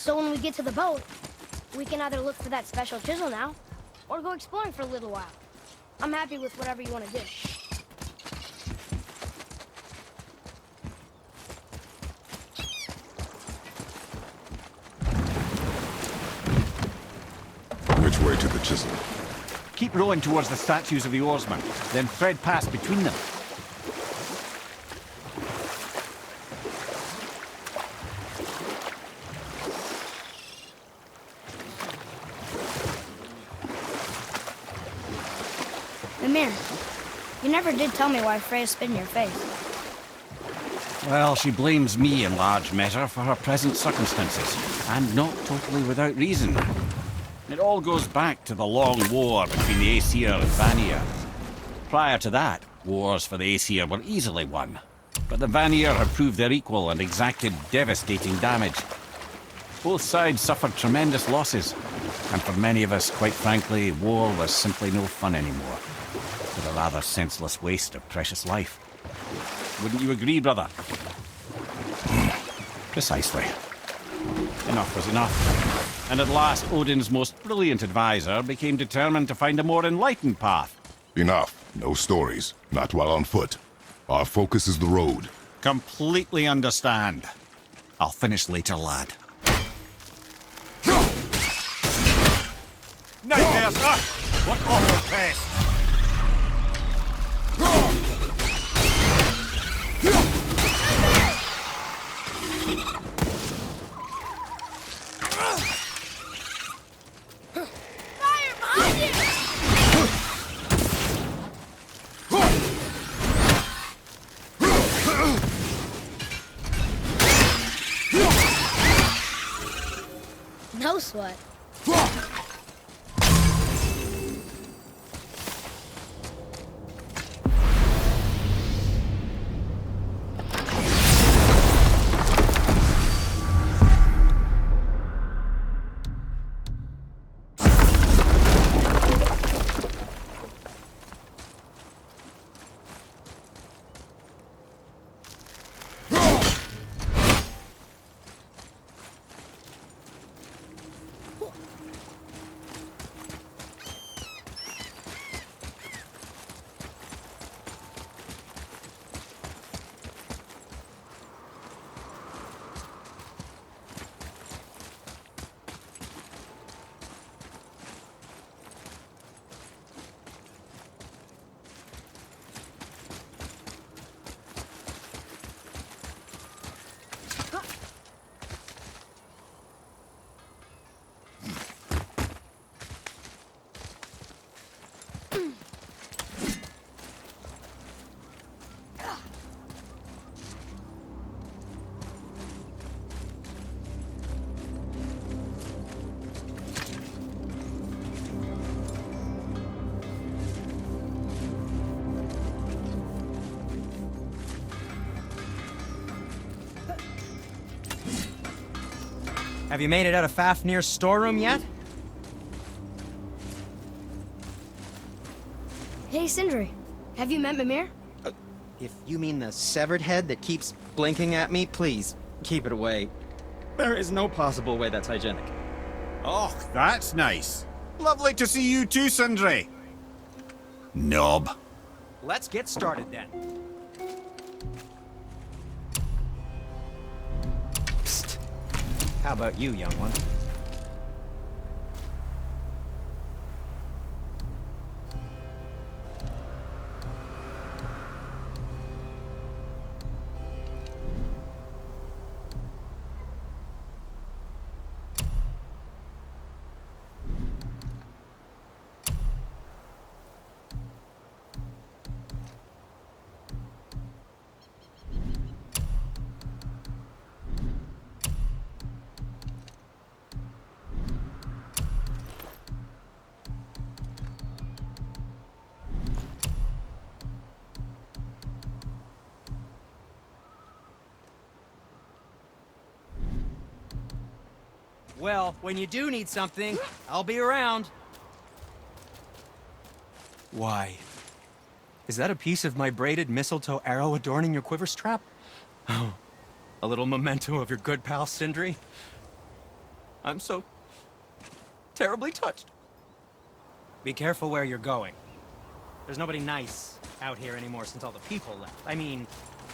So when we get to the boat, we can either look for that special chisel now, or go exploring for a little while. I'm happy with whatever you want to do. Which way to the chisel? Keep rowing towards the statues of the oarsmen, then thread past between them. Mimir, you never did tell me why Freya spit in your face. Well, she blames me in large measure for her present circumstances, and not totally without reason. It all goes back to the long war between the Aesir and Vanir. Prior to that, wars for the Aesir were easily won, but the Vanir had proved their equal and exacted devastating damage. Both sides suffered tremendous losses, and for many of us, quite frankly, war was simply no fun anymore. It was a rather senseless waste of precious life. Wouldn't you agree, brother? Precisely. Enough was enough. And at last, Odin's most brilliant advisor became determined to find a more enlightened path. Enough. No stories. Not while on foot. Our focus is the road. Completely understand. I'll finish later, lad. Nightmares! What awful pest! No sweat. Have you made it out of Fáfnir's storeroom yet? Hey, Sindri. Have you met Mimir? If you mean the severed head that keeps blinking at me, please, keep it away. There is no possible way that's hygienic. Oh, that's nice. Lovely to see you too, Sindri. Knob. Let's get started then. Psst. How about you, young one? Well, when you do need something, I'll be around. Why? Is that a piece of my braided mistletoe arrow adorning your quiver strap? Oh, a little memento of your good pal, Sindri? I'm so terribly touched. Be careful where you're going. There's nobody nice out here anymore since all the people left. I mean,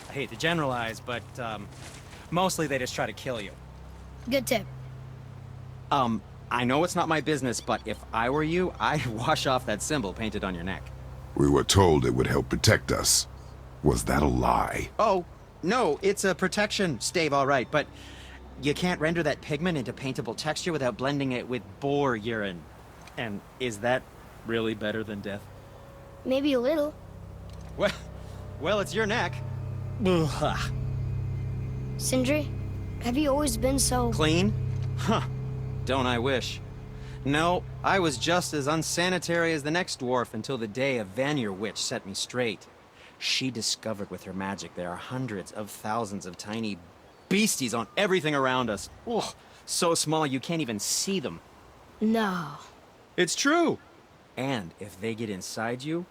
I hate to generalize, but mostly they just try to kill you. Good tip. I know it's not my business, but if I were you, I'd wash off that symbol painted on your neck. We were told it would help protect us. Was that a lie? Oh, no, it's a protection stave, all right, but you can't render that pigment into paintable texture without blending it with boar urine. And is that really better than death? Maybe a little. Well, it's your neck. Ugh. Sindri, have you always been so... Clean? Huh. Don't I wish. No, I was just as unsanitary as the next dwarf until the day a Vanir witch set me straight. She discovered with her magic there are hundreds of thousands of tiny beasties on everything around us. Ugh, so small you can't even see them. No. It's true! And if they get inside you,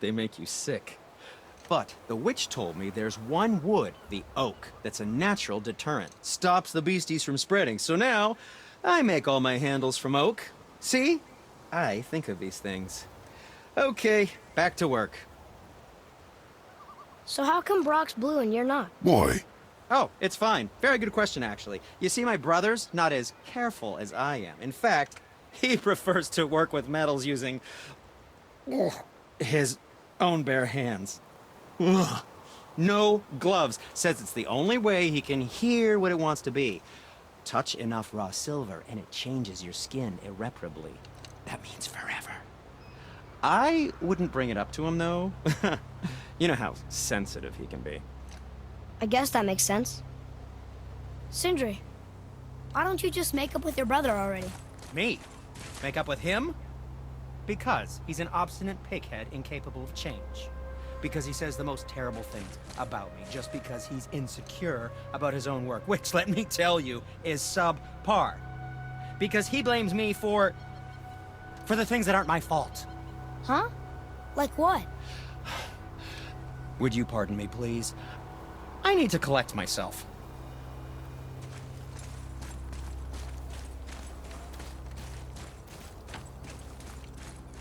they make you sick. But the witch told me there's one wood, the oak, that's a natural deterrent. Stops the beasties from spreading. So now, I make all my handles from oak. See? I think of these things. Okay, back to work. So how come Brock's blue and you're not? Why? Oh, it's fine. Very good question, actually. You see, my brother's not as careful as I am. In fact, he prefers to work with metals using his own bare hands. Ugh. No gloves. Says it's the only way he can hear what it wants to be. Touch enough raw silver and it changes your skin irreparably. That means forever. I wouldn't bring it up to him, though. You know how sensitive he can be. I guess that makes sense. Sindri, why don't you just make up with your brother already? Me? Make up with him? Because he's an obstinate pighead incapable of change. Because he says the most terrible things about me, just because he's insecure about his own work, which, let me tell you, is subpar. Because he blames me for the things that aren't my fault. Huh? Like what? Would you pardon me, please? I need to collect myself.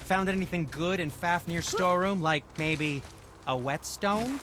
Found anything good in Fáfnir's storeroom? Like maybe a whetstone?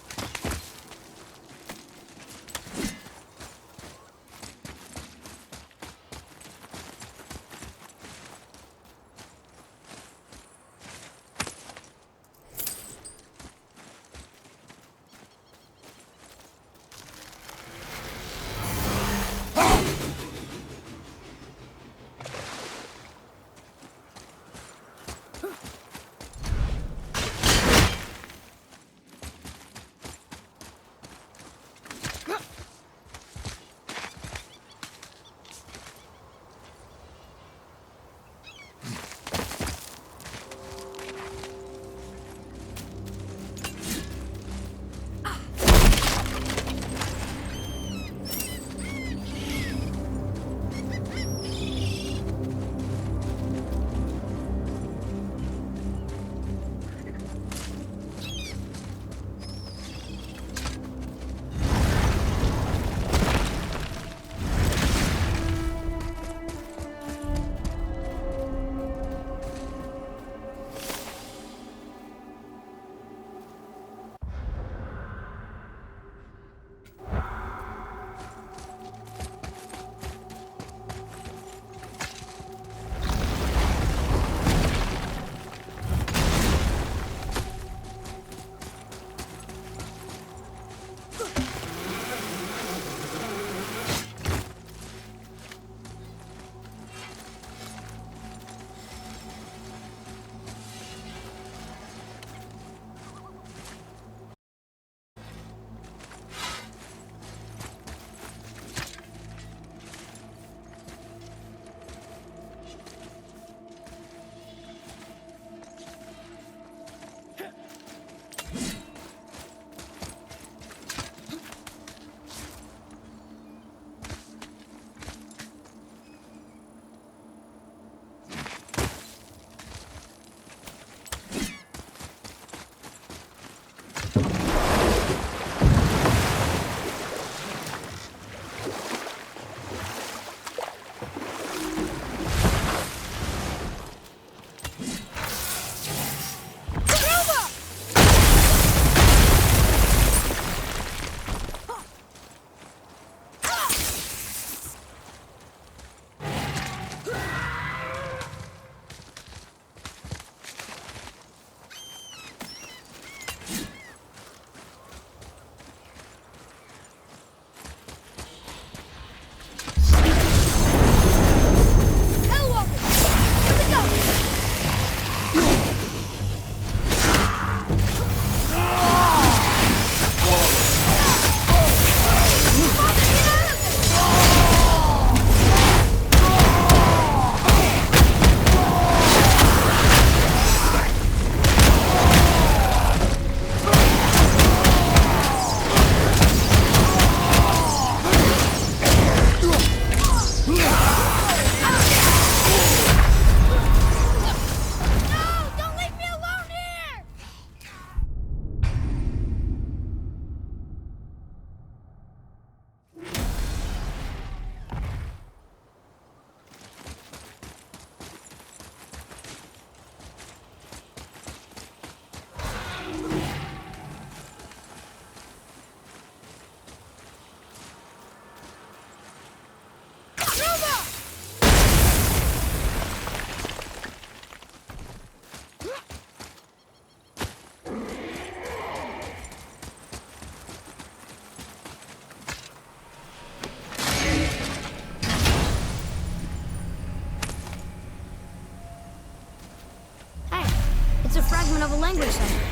Sindri somewhere.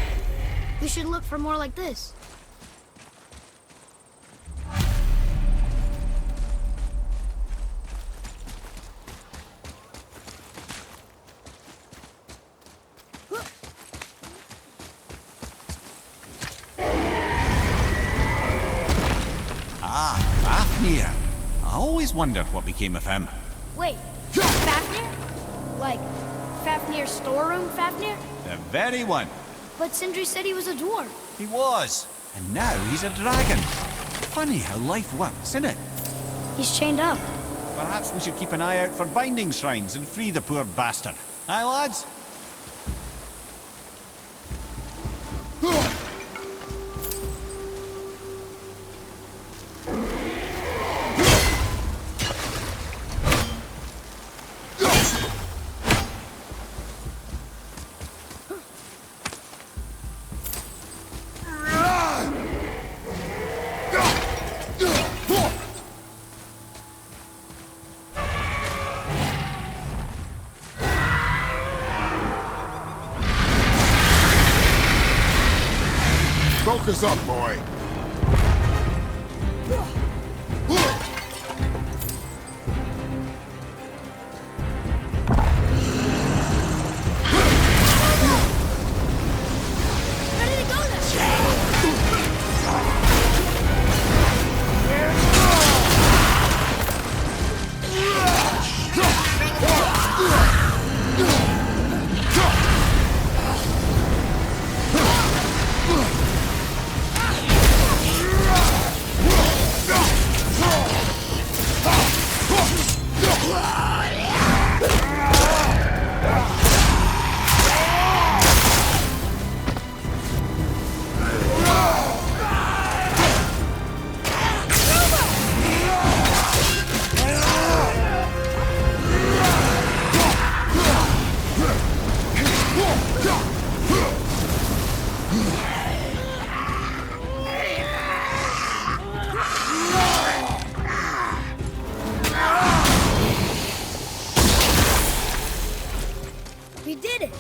We should look for more like this. Ah, Fáfnir. I always wondered what became of him. Wait, Fáfnir? Like, Fáfnir's storeroom Fáfnir? The very one. But Sindri said he was a dwarf. He was. And now he's a dragon. Funny how life works, isn't it? He's chained up. Perhaps we should keep an eye out for binding shrines and free the poor bastard. Aye, lads? Focus up, boy. Where did it go then? We did it!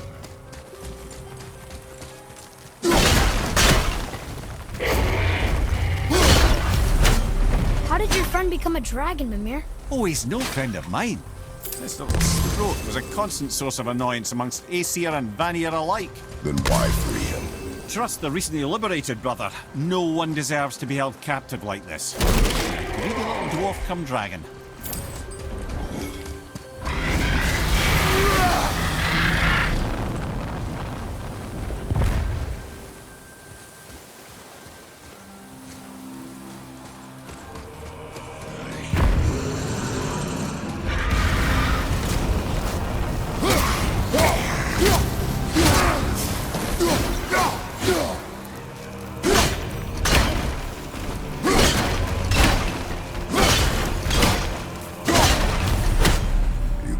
How did your friend become a dragon, Mimir? Oh, he's no friend of mine. This little throat was a constant source of annoyance amongst Aesir and Vanir alike. Then why free him? Trust the recently liberated brother. No one deserves to be held captive like this. Greedy little dwarf come dragon.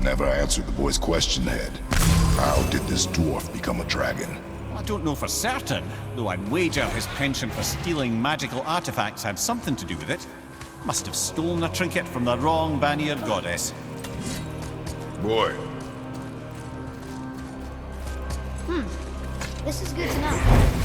Never answered the boy's question, Head. How did this dwarf become a dragon? I don't know for certain, though I'd wager his penchant for stealing magical artifacts had something to do with it. Must have stolen a trinket from the wrong Vanir goddess. Boy. This is good to know.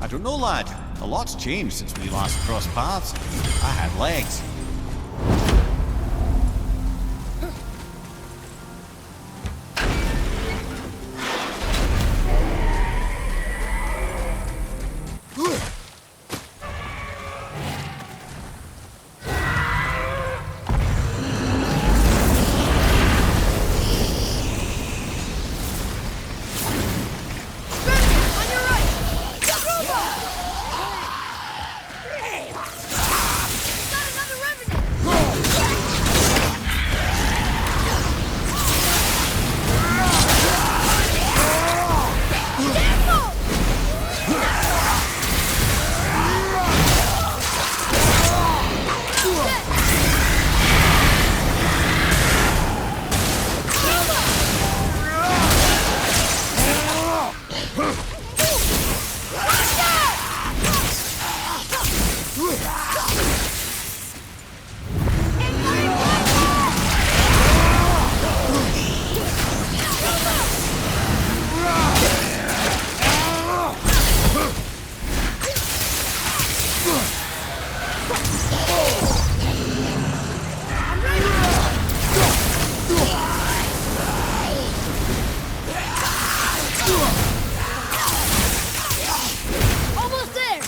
I don't know, lad. A lot's changed since we last crossed paths. I had legs. Almost there!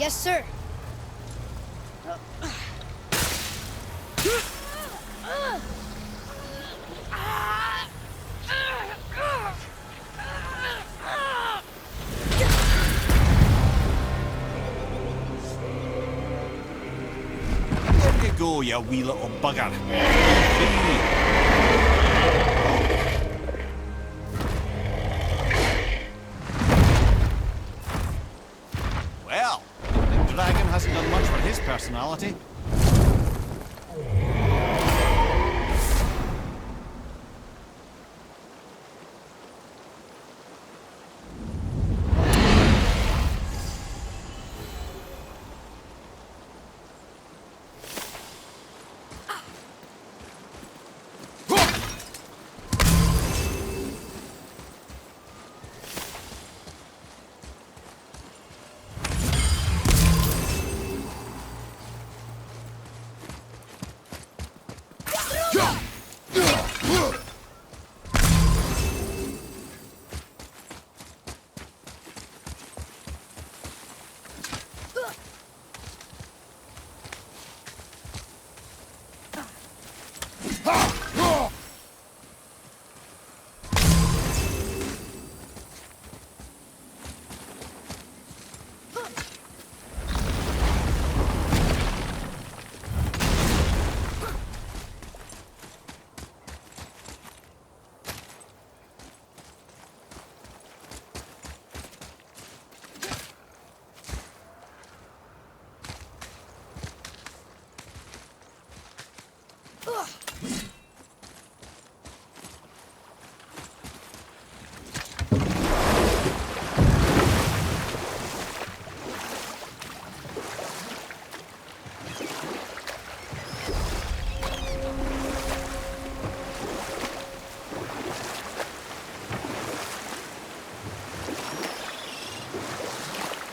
Yes, sir. There you go, you wee little bugger. Well, the dragon hasn't done much for his personality.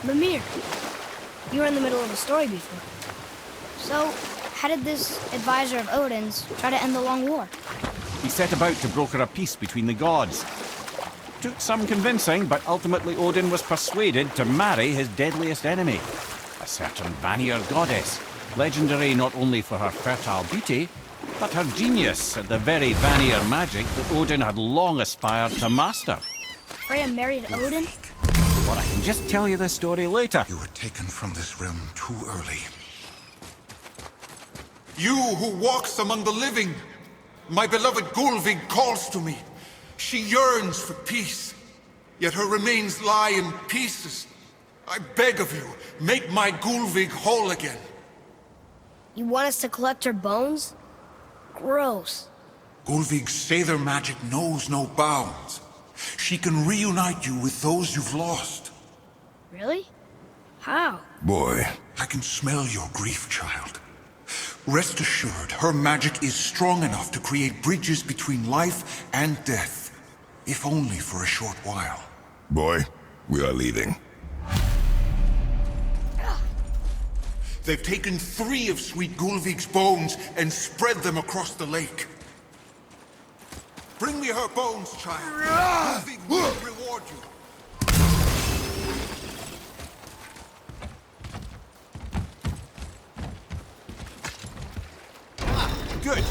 Mimir, you were in the middle of a story before. So, how did this advisor of Odin's try to end the long war? He set about to broker a peace between the gods. Took some convincing, but ultimately Odin was persuaded to marry his deadliest enemy, a certain Vanir goddess, legendary not only for her fertile beauty, but her genius at the very Vanir magic that Odin had long aspired to master. Freya married Odin? But I can just tell you the story later. You were taken from this realm too early. You who walks among the living, my beloved Gullveig calls to me. She yearns for peace, yet her remains lie in pieces. I beg of you, make my Gullveig whole again. You want us to collect her bones? Gross. Gullveig's seiðr magic knows no bounds. She can reunite you with those you've lost. Really? How? Boy, I can smell your grief, child. Rest assured, her magic is strong enough to create bridges between life and death, if only for a short while. boy, we are leaving. They've taken 3 of sweet Gullveig's bones and spread them across the lake. Bring me her bones, child. Gullveig will reward you. Good.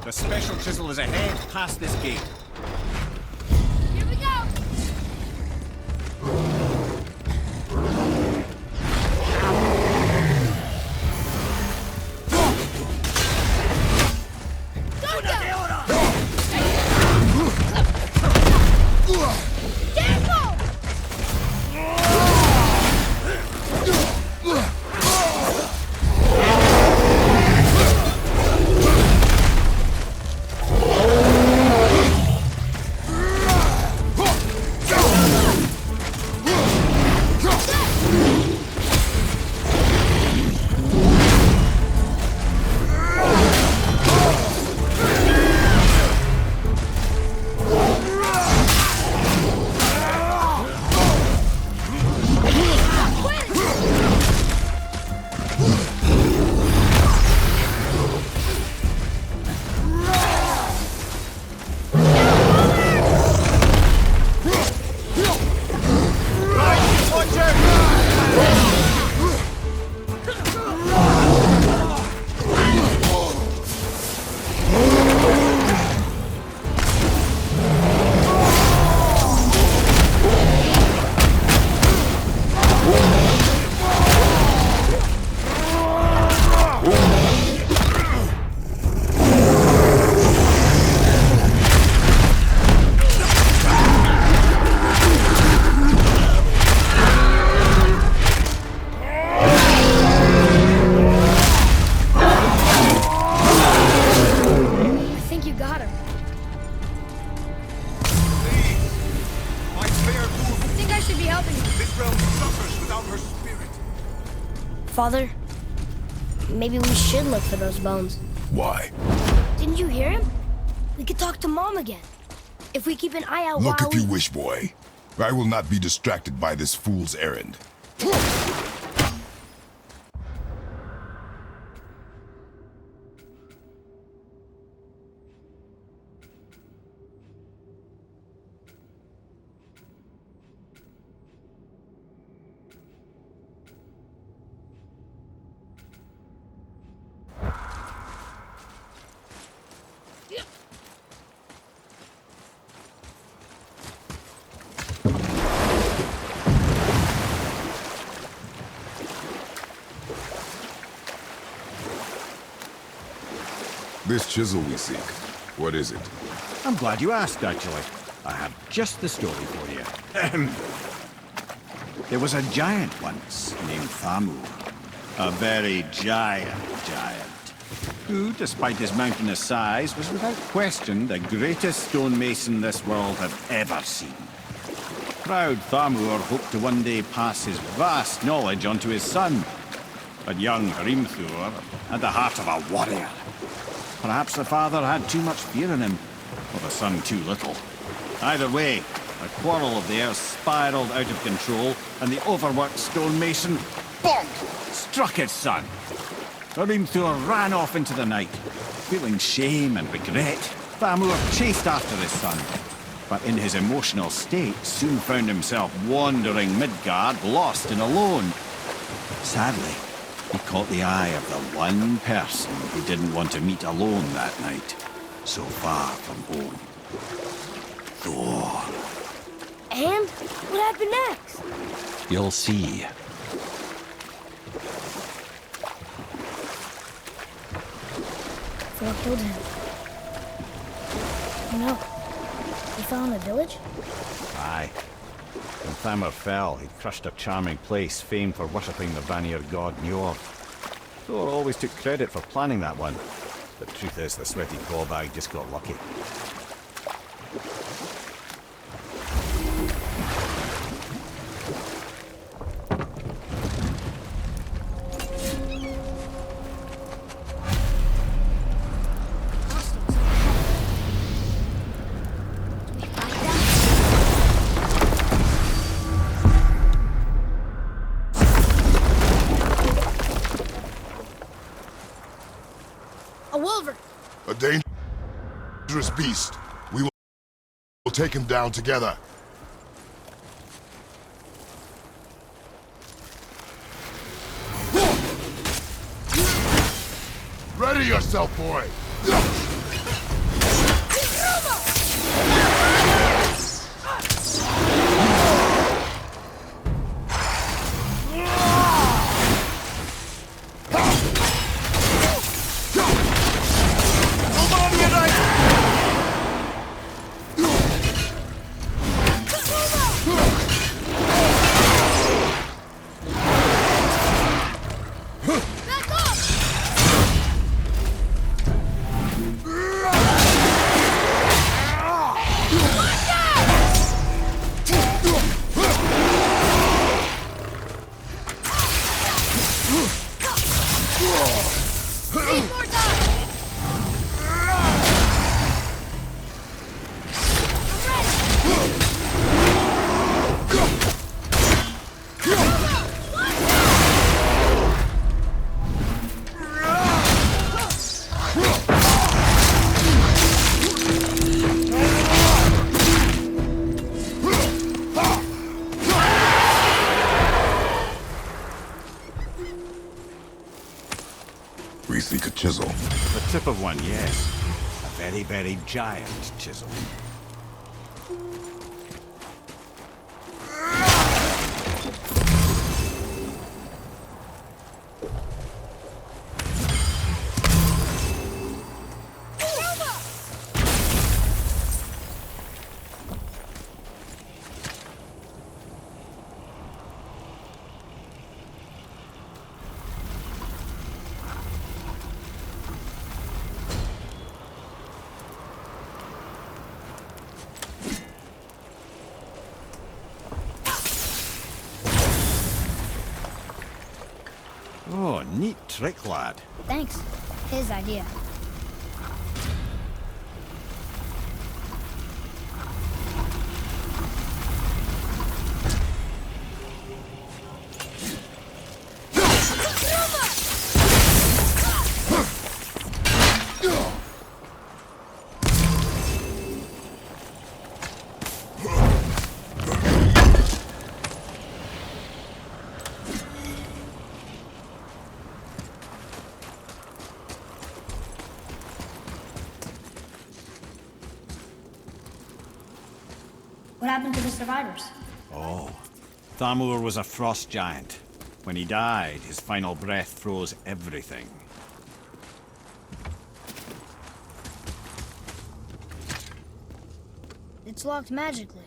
The special chisel is ahead, past this gate. Here we go! Father, maybe we should look for those bones. Why? Didn't you hear him? We could talk to Mom again. If we keep an eye out Look while if you wish, boy. I will not be distracted by this fool's errand. This chisel we seek, what is it? I'm glad you asked, actually. I have just the story for you. There was a giant once named Fáfnir. A very giant, who, despite his mountainous size, was without question the greatest stonemason this world had ever seen. Proud Fáfnir hoped to one day pass his vast knowledge on to his son. But young Hræzlyr had the heart of a warrior. Perhaps the father had too much fear in him, or the son too little. Either way, a quarrel of theirs spiraled out of control, and the overworked stonemason, bonk, struck his son. Hræzlyr ran off into the night. Feeling shame and regret, Fáfnir chased after his son, but in his emotional state soon found himself wandering Midgard, lost and alone. Sadly, he caught the eye of the one person he didn't want to meet alone that night, so far from home. Thor. And what happened next? You'll see. Thor killed him. Oh no. He fell in a village? Aye. When Fáfnir fell, he crushed a charming place famed for worshipping the Vanir god Njord. Thor always took credit for planning that one. The truth is, the sweaty Gullveig just got lucky. A wulver! A dangerous beast. We will take him down together. Ready yourself, boy! We seek a chisel. The tip of one, yes. A very, very giant chisel. Neat trick, lad. Thanks. His idea. What happened to the survivors? Oh, Thamur was a frost giant. When he died, his final breath froze everything. It's locked magically.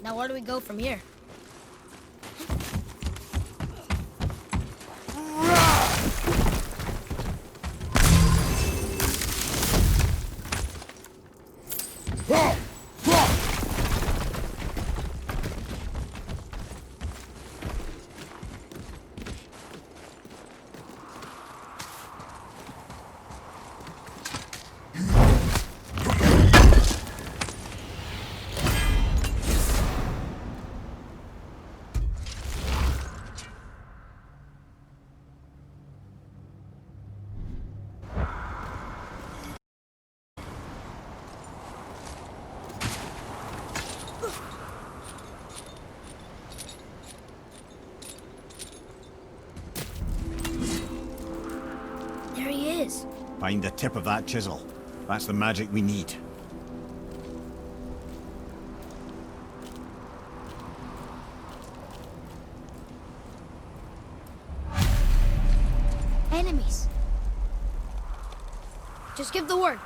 Now where do we go from here? There he is. Find the tip of that chisel. That's the magic we need. Enemies. Just give the word.